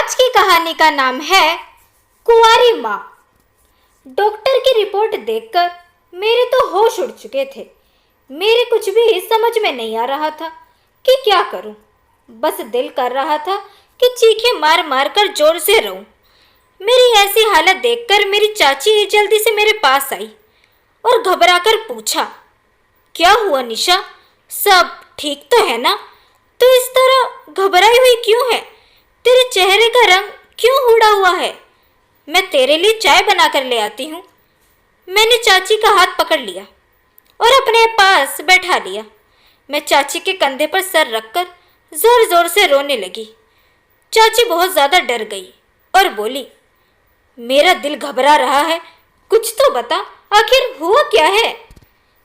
आज की कहानी का नाम है कुंवारी माँ। डॉक्टर की रिपोर्ट देखकर मेरे तो होश उड़ चुके थे। मेरे कुछ भी समझ में नहीं आ रहा था कि क्या करूं। बस दिल कर रहा था कि चीखें मार मार कर जोर से रोऊं। मेरी ऐसी हालत देखकर मेरी चाची जल्दी से मेरे पास आई और घबराकर पूछा, क्या हुआ निशा, सब ठीक तो है ना? तू इस तरह घबराई हुई क्यों है? तेरे चेहरे का रंग क्यों उड़ा हुआ है? मैं तेरे लिए चाय बनाकर ले आती हूँ। मैंने चाची का हाथ पकड़ लिया और अपने पास बैठा लिया। मैं चाची के कंधे पर सर रखकर जोर जोर से रोने लगी। चाची बहुत ज़्यादा डर गई और बोली, मेरा दिल घबरा रहा है, कुछ तो बता, आखिर हुआ क्या है?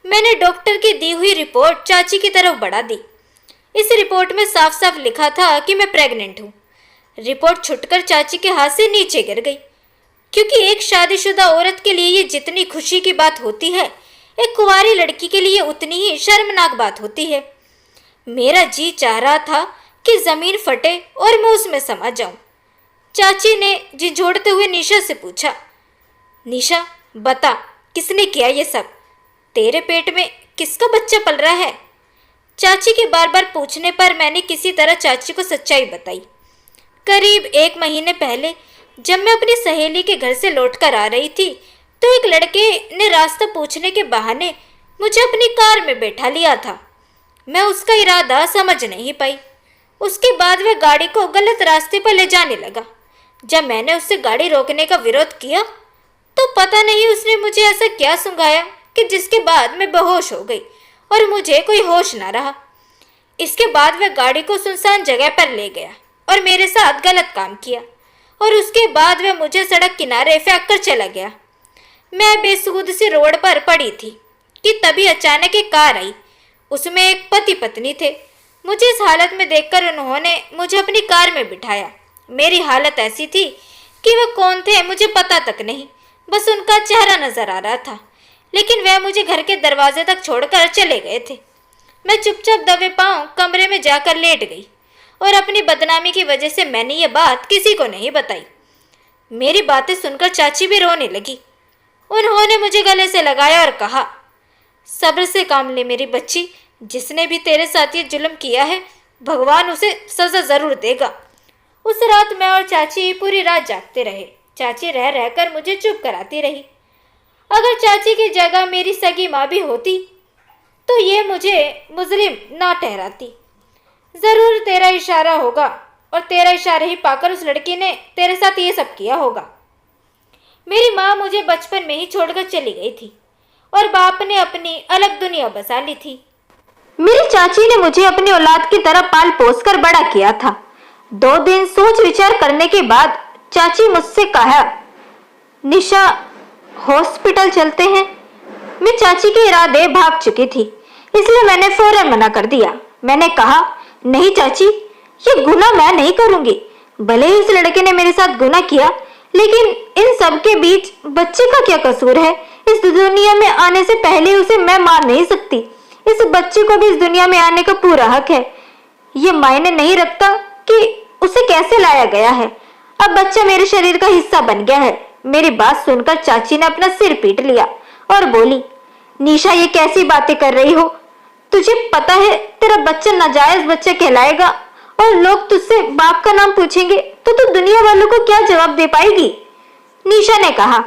मैंने डॉक्टर की दी हुई रिपोर्ट चाची की तरफ बढ़ा दी। इस रिपोर्ट में साफ साफ लिखा था कि मैं प्रेग्नेंट हूँ। रिपोर्ट छुटकर चाची के हाथ से नीचे गिर गई, क्योंकि एक शादीशुदा औरत के लिए ये जितनी खुशी की बात होती है, एक कुंवारी लड़की के लिए उतनी ही शर्मनाक बात होती है। मेरा जी चाह रहा था कि जमीन फटे और मैं उसमें समा जाऊं। चाची ने झिझोड़ते हुए निशा से पूछा, निशा बता, किसने किया ये सब? तेरे पेट में किसका बच्चा पल रहा है? चाची के बार बार पूछने पर मैंने किसी तरह चाची को सच्चाई बताई। करीब 1 महीने पहले जब मैं अपनी सहेली के घर से लौटकर आ रही थी, तो एक लड़के ने रास्ता पूछने के बहाने मुझे अपनी कार में बैठा लिया था। मैं उसका इरादा समझ नहीं पाई। उसके बाद वह गाड़ी को गलत रास्ते पर ले जाने लगा। जब मैंने उससे गाड़ी रोकने का विरोध किया, तो पता नहीं उसने मुझे ऐसा क्या सुंघाया कि जिसके बाद मैं बेहोश हो गई और मुझे कोई होश ना रहा। इसके बाद वह गाड़ी को सुनसान जगह पर ले गया और मेरे साथ गलत काम किया, और उसके बाद वह मुझे सड़क किनारे फेंक कर चला गया। मैं बेसुध से रोड पर पड़ी थी कि तभी अचानक एक कार आई। उसमें एक पति पत्नी थे। मुझे इस हालत में देखकर उन्होंने मुझे अपनी कार में बिठाया। मेरी हालत ऐसी थी कि वह कौन थे मुझे पता तक नहीं, बस उनका चेहरा नजर आ रहा था, लेकिन वह मुझे घर के दरवाजे तक छोड़कर चले गए थे। मैं चुपचाप दबे पांव कमरे में जाकर लेट गई और अपनी बदनामी की वजह से मैंने ये बात किसी को नहीं बताई। मेरी बातें सुनकर चाची भी रोने लगी। उन्होंने मुझे गले से लगाया और कहा, सब्र से काम ले मेरी बच्ची, जिसने भी तेरे साथ ये जुल्म किया है, भगवान उसे सजा जरूर देगा। उस रात मैं और चाची पूरी रात जागते रहे। चाची रह रहकर मुझे चुप कराती रही। अगर चाची की जगह मेरी सगी माँ भी होती तो ये मुझे मुजरिम ना ठहराती। जरूर तेरा इशारा होगा और तेरा इशारा ही पाकर उस लड़की ने तेरे साथ ये सब किया होगा। मेरी माँ मुझे बचपन में ही छोड़कर चली गई थी और बाप ने अपनी अलग दुनिया बसा ली थी। मेरी चाची ने मुझे अपनी औलाद की तरह पाल पोस कर बड़ा किया था। 2 दिन सोच विचार करने के बाद चाची मुझसे कहा, निशा हॉस्पिटल चलते हैं। मैं चाची के इरादे भाग चुकी थी, इसलिए मैंने फौरन मना कर दिया। मैंने कहा, नहीं चाची, ये गुनाह मैं नहीं करूंगी। भले ही उस लड़के ने मेरे साथ गुनाह किया, लेकिन इन सब के बीच बच्चे का क्या कसूर है? इस दुनिया में आने से पहले उसे मैं मार नहीं सकती। इस बच्चे को भी इस दुनिया में आने का पूरा हक है। ये मायने नहीं रखता कि उसे कैसे लाया गया है। अब बच्चा मेरे शरीर का हिस्सा बन गया है। मेरी बात सुनकर चाची ने अपना सिर पीट लिया और बोली, निशा ये कैसी बातें कर रही हो? तुझे पता है तेरा बच्चा नाजायज बच्चा कहलाएगा और लोग तुझसे बाप का नाम पूछेंगे तो तू दुनिया वालों को क्या जवाब दे पाएगी? निशा ने कहा,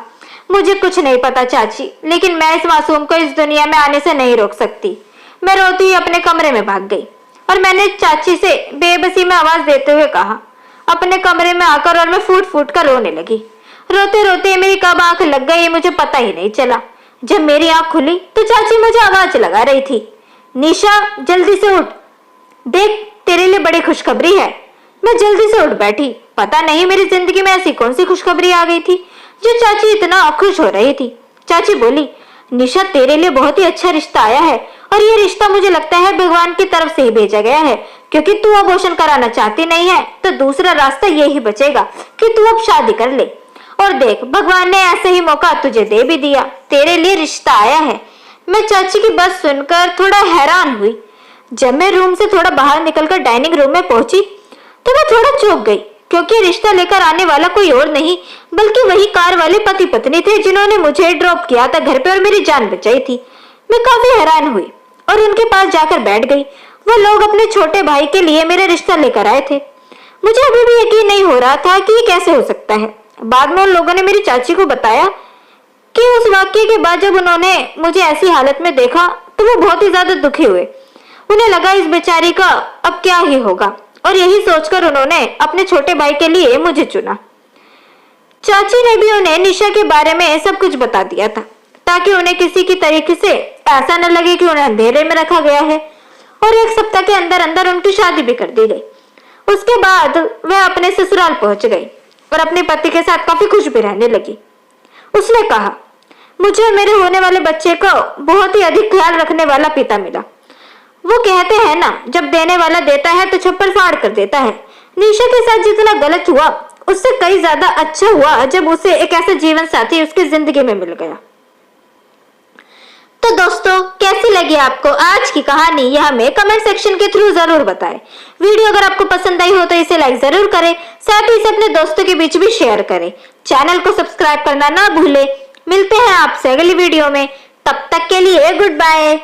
मुझे कुछ नहीं पता चाची, लेकिन मैं इस मासूम को इस दुनिया में आने से नहीं रोक सकती। मैं रोती हुई अपने कमरे में भाग गई और मैंने चाची से बेबसी में आवाज देते हुए कहा, अपने कमरे में आकर, और मैं फूट फूट कर रोने लगी। रोते रोते मेरी कब आंख लग गई मुझे पता ही नहीं चला। जब मेरी आंख खुली तो चाची मुझे आवाज लगा रही थी, निशा जल्दी से उठ, देख तेरे लिए बड़ी खुशखबरी है। मैं जल्दी से उठ बैठी। पता नहीं मेरी जिंदगी में ऐसी कौन सी खुशखबरी आ गई थी जो चाची इतना खुश हो रही थी। चाची बोली, निशा तेरे लिए बहुत ही अच्छा रिश्ता आया है और ये रिश्ता मुझे लगता है भगवान की तरफ से ही भेजा गया है, क्योंकि तू अबॉर्शन कराना चाहती नहीं है तो दूसरा रास्ता यही बचेगा कि तू अब शादी कर ले। और देख, भगवान ने ऐसे ही मौका तुझे दे भी दिया, तेरे लिए रिश्ता आया है। मैं चाची की बात सुनकर थोड़ा हैरान हुई। जब मैं रूम से थोड़ा बाहर निकलकर डाइनिंग रूम में पहुंची तो मैं थोड़ा चौंक गई, क्योंकि रिश्ता लेकर आने वाला कोई और नहीं बल्कि वही कार वाले पति पत्नी थे जिन्होंने मुझे ड्रॉप किया था घर पे और मेरी जान बचाई थी। मैं काफी हैरान हुई और उनके पास जाकर बैठ गई। वो लोग अपने छोटे भाई के लिए मेरा रिश्ता लेकर आए थे। मुझे अभी भी यकीन नहीं हो रहा था कि ये कैसे हो सकता है। बाद में उन लोगों ने मेरी चाची को बताया कि उस वाक्य के बाद जब उन्होंने मुझे ऐसी हालत में देखा तो वो बहुत ही ज्यादा दुखी हुए। उन्हें लगा इस बेचारी का अब क्या ही होगा और यही सोचकर उन्होंने अपने छोटे भाई के लिए मुझे चुना। चाची ने भी उन्हें निशा के बारे में सब कुछ बता दिया था ताकि उन्हें किसी की तरीके से ऐसा न लगे कि उन्हें अंधेरे में रखा गया है और 1 सप्ताह के अंदर अंदर उनकी शादी भी कर दी गई। उसके बाद वह अपने ससुराल पहुंच गई और अपने पति के साथ काफी खुश भी रहने लगी। उसने कहा, मुझे मेरे होने वाले बच्चे को बहुत ही अधिक ख्याल रखने वाला पिता मिला। वो कहते हैं ना, जब देने वाला देता है तो छप्पर फाड़ कर देता है। निशा के साथ जितना गलत हुआ उससे कई ज्यादा अच्छा हुआ जब उसे एक ऐसा जीवन साथी उसकी जिंदगी में मिल गया। तो दोस्तों, कैसी लगी आपको आज की कहानी यह हमें कमेंट सेक्शन के थ्रू जरूर बताएं। वीडियो अगर आपको पसंद आई हो तो इसे लाइक जरूर करें, साथ ही इसे अपने दोस्तों के बीच भी शेयर करें। चैनल को सब्सक्राइब करना ना भूलें। मिलते हैं आपसे अगली वीडियो में, तब तक के लिए गुड बाय।